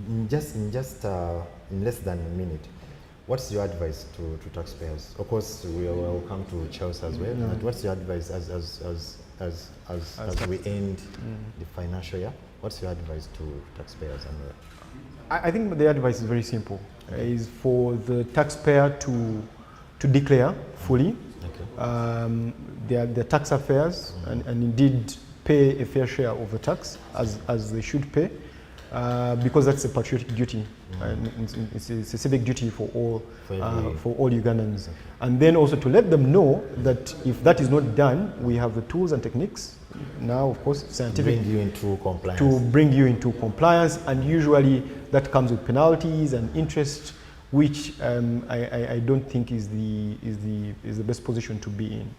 In less than a minute, what's your advice to taxpayers? Of course, we will come to Chelsea as well. But what's your advice as we end the financial year? What's your advice to taxpayers? I think the advice is very simple. Is for the taxpayer to declare fully their tax affairs and indeed pay a fair share of the tax as they should pay, because that's a patriotic duty. And it's a civic duty for all Ugandans. And then also to let them know that if that is not done, we have the tools and techniques now, of course, scientific, bring you into compliance. To bring you into compliance, and usually that comes with penalties and interest, which I don't think is the best position to be in.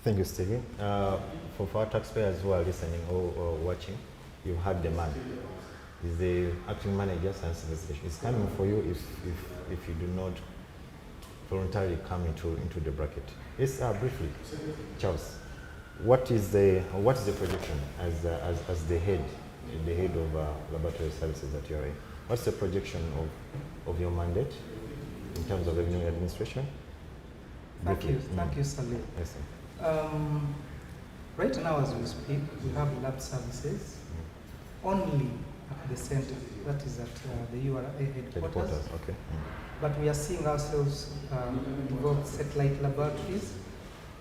Thank you, Stevie. For our taxpayers who are listening or watching, you had the man. Is the acting manager science investigation is coming for you if you do not voluntarily come into the bracket. Yes, briefly, Charles, what is the projection as the head of laboratory services that you're in? What's the projection of your mandate in terms of revenue administration? Thank you, Salih. Yes, right now, as we speak, we have lab services only at the center, that is at the URA headquarters. Okay. But we are seeing ourselves develop satellite laboratories,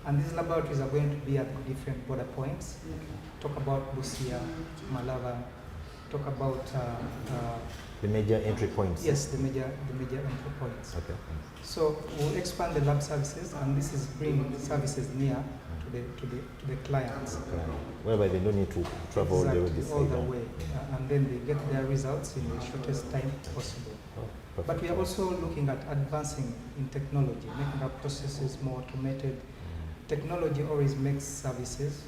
and these laboratories are going to be at different border points. Talk about Busia, Malava, talk about the major entry points. Yes, the major entry points. Okay. So we'll expand the lab services, and this is bringing services near to the clients. Whereby they don't need to travel all the way, and then they get their results in the shortest time possible. But we are also looking at advancing in technology, making our processes more automated. Technology always makes services,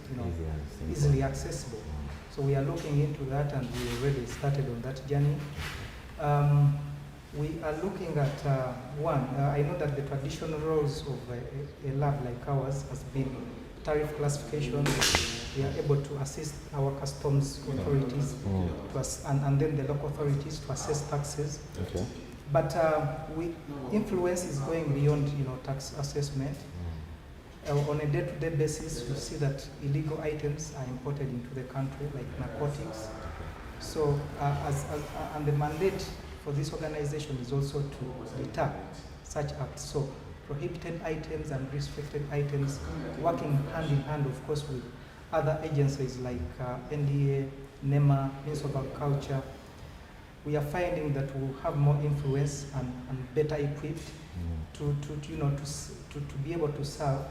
easily accessible. So we are looking into that, and we already started on that journey. We are looking at I know that the traditional roles of a lab like ours has been tariff classification. We are able to assist our customs authorities and then the local authorities to assess taxes. Okay. But influence is going beyond tax assessment. On a day-to-day basis, you see that illegal items are imported into the country, like narcotics. So, and the mandate for this organization is also to deter such acts. So, prohibited items and restricted items, working hand in hand, of course, with other agencies like NDA, NEMA, Ministry of Agriculture. We are finding that we'll have more influence and better equipped to be able to serve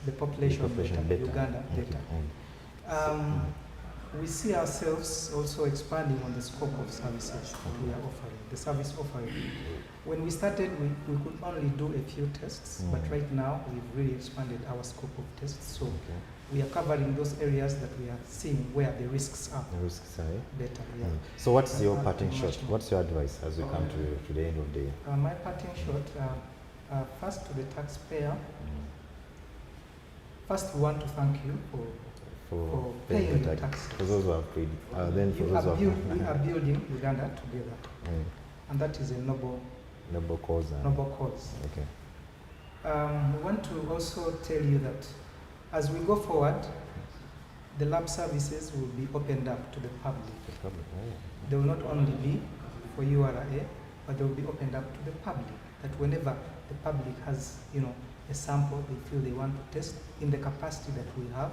the population better, Uganda better. We see ourselves also expanding on the scope of services that we are offering, the service offering. When we started, we could only do a few tests, but right now we've really expanded our scope of tests. So we are covering those areas that we are seeing where the risks are. The risks are better. So what's your parting shot? What's your advice as we come to the end of the year? My parting shot, first to the taxpayer. First, we want to thank you for paying the tax. For those who have paid. Then for those we are building Uganda together, and that is a noble cause. Noble cause. Okay. We want to also tell you that as we go forward, the lab services will be opened up to the public. They will not only be for URA, but they will be opened up to the public. That whenever the public has, a a sample they feel they want to test in the capacity that we have,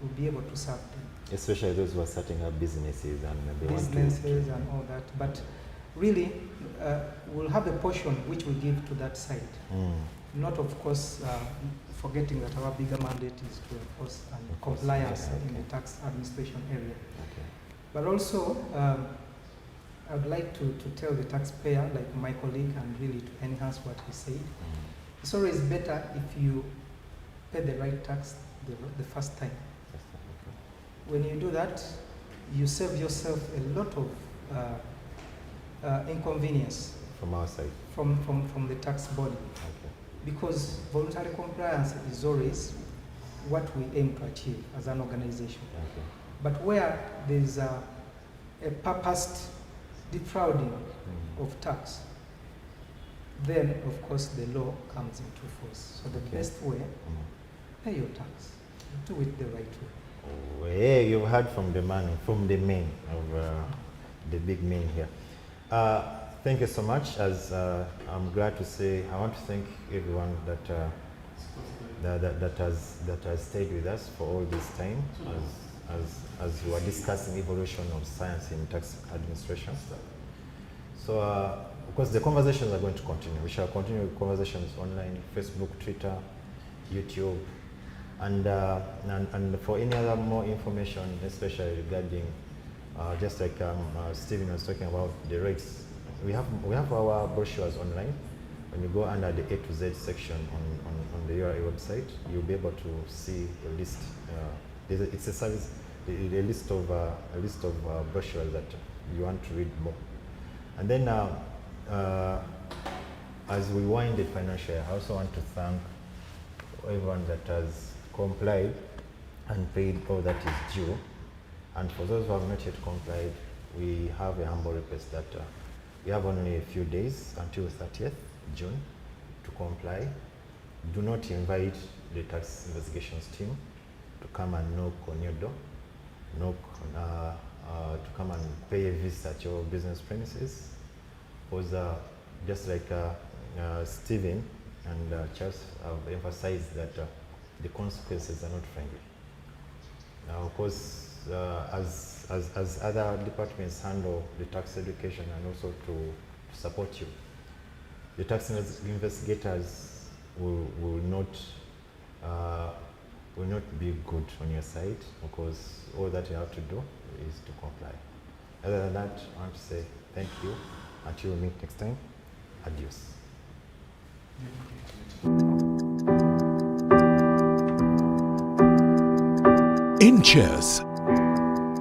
we'll be able to serve them. Especially those who are setting up businesses and they businesses and all that. But really, we'll have a portion which we give to that side. Not, of course, forgetting that our bigger mandate is to enforce and compliance in the tax administration area. But also, I would like to tell the taxpayer, like my colleague, and really to enhance what he said. It's always better if you pay the right tax the first time. When you do that, you save yourself a lot of inconvenience from our side, from the tax body, because voluntary compliance is always what we aim to achieve as an organization. But where there's a purposed defrauding of tax, then of course the law comes into force. So the best way, pay your tax, do it the right way. Yeah, you've heard from the man, from the main of the big man here. Thank you so much. As I'm glad to say, I want to thank everyone that has stayed with us for all this time as we are discussing evolution of science in tax administration. So, of course, the conversations are going to continue. We shall continue with conversations online, Facebook, Twitter, YouTube. And for any other more information, especially regarding, just like Stephen was talking about the rates, we have our brochures online. When you go under the A to Z section on the URA website, you'll be able to see a list. It's a service, a list of brochures that you want to read more. And then as we wind the financial year, I also want to thank everyone that has complied and paid all that is due. And for those who have not yet complied, we have a humble request that we have only a few days until 30th June to comply. Do not invite the tax investigations team to come and knock on your door, to come and pay a visit at your business premises. Because just like Stephen and Charles have emphasized that the consequences are not friendly. Now, of course, as other departments handle the tax education and also to support you, the tax investigators will not be good on your side, because all that you have to do is to comply. Other than that, I want to say thank you. Until we meet next time, adios. In chess,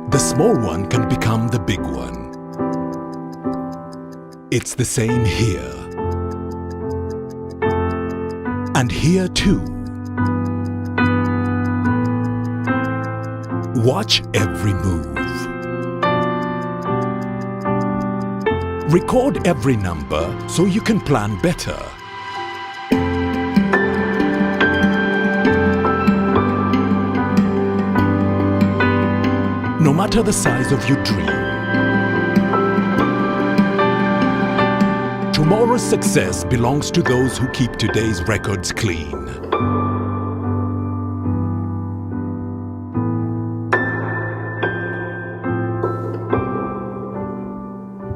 the small one can become the big one. It's the same here. And here too. Watch every move. Record every number so you can plan better. No matter the size of your dream, tomorrow's success belongs to those who keep today's records clean.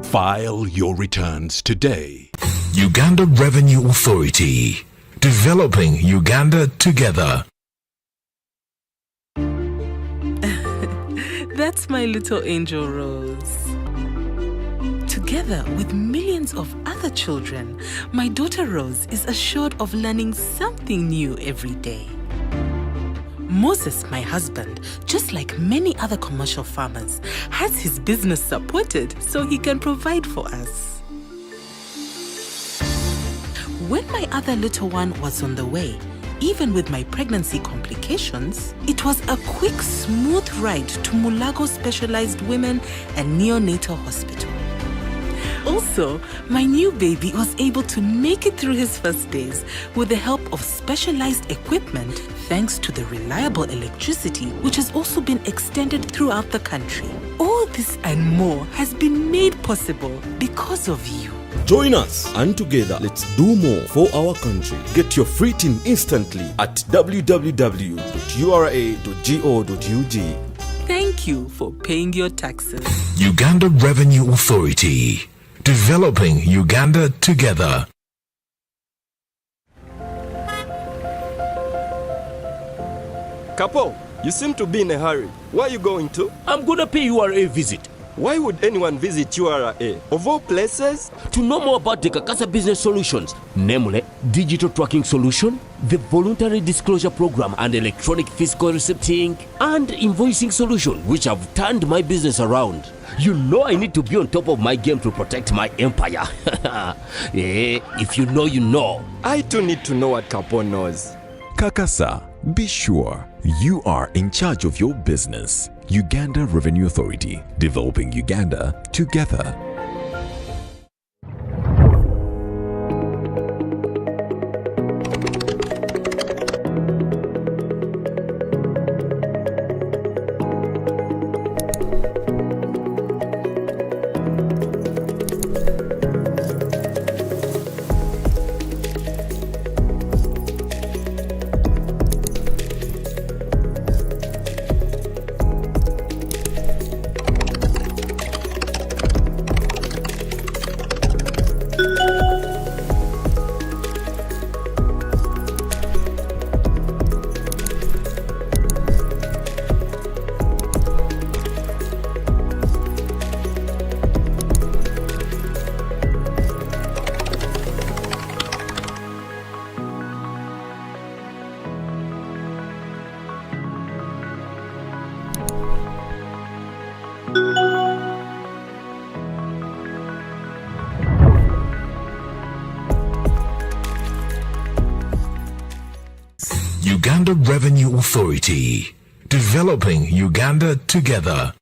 File your returns today. Uganda Revenue Authority. Developing Uganda together. That's my little angel Rose. Together with millions of other children, my daughter Rose is assured of learning something new every day. Moses, my husband, just like many other commercial farmers, has his business supported so he can provide for us. When my other little one was on the way, even with my pregnancy complications, it was a quick, smooth ride to Mulago Specialized Women and Neonatal Hospital. Also, my new baby was able to make it through his first days with the help of specialized equipment, thanks to the reliable electricity which has also been extended throughout the country. All this and more has been made possible because of you, Join us and together let's do more for our country. Get your free tin instantly at www.ura.go.ug. Thank you for paying your taxes. Uganda Revenue Authority. Developing Uganda together. Kapo, you seem to be in a hurry. Where are you going to? I'm gonna pay URA a visit. Why would anyone visit URA? Of all places? To know more about the Kakasa Business Solutions, namely digital tracking solution, the voluntary disclosure program and electronic fiscal receipting, and invoicing solution, which have turned my business around. You know I need to be on top of my game to protect my empire. If you know, you know. I too need to know what Kapo knows. Kakasa, be sure you are in charge of your business. Uganda Revenue Authority, developing Uganda together. Uganda Revenue Authority. Developing Uganda together.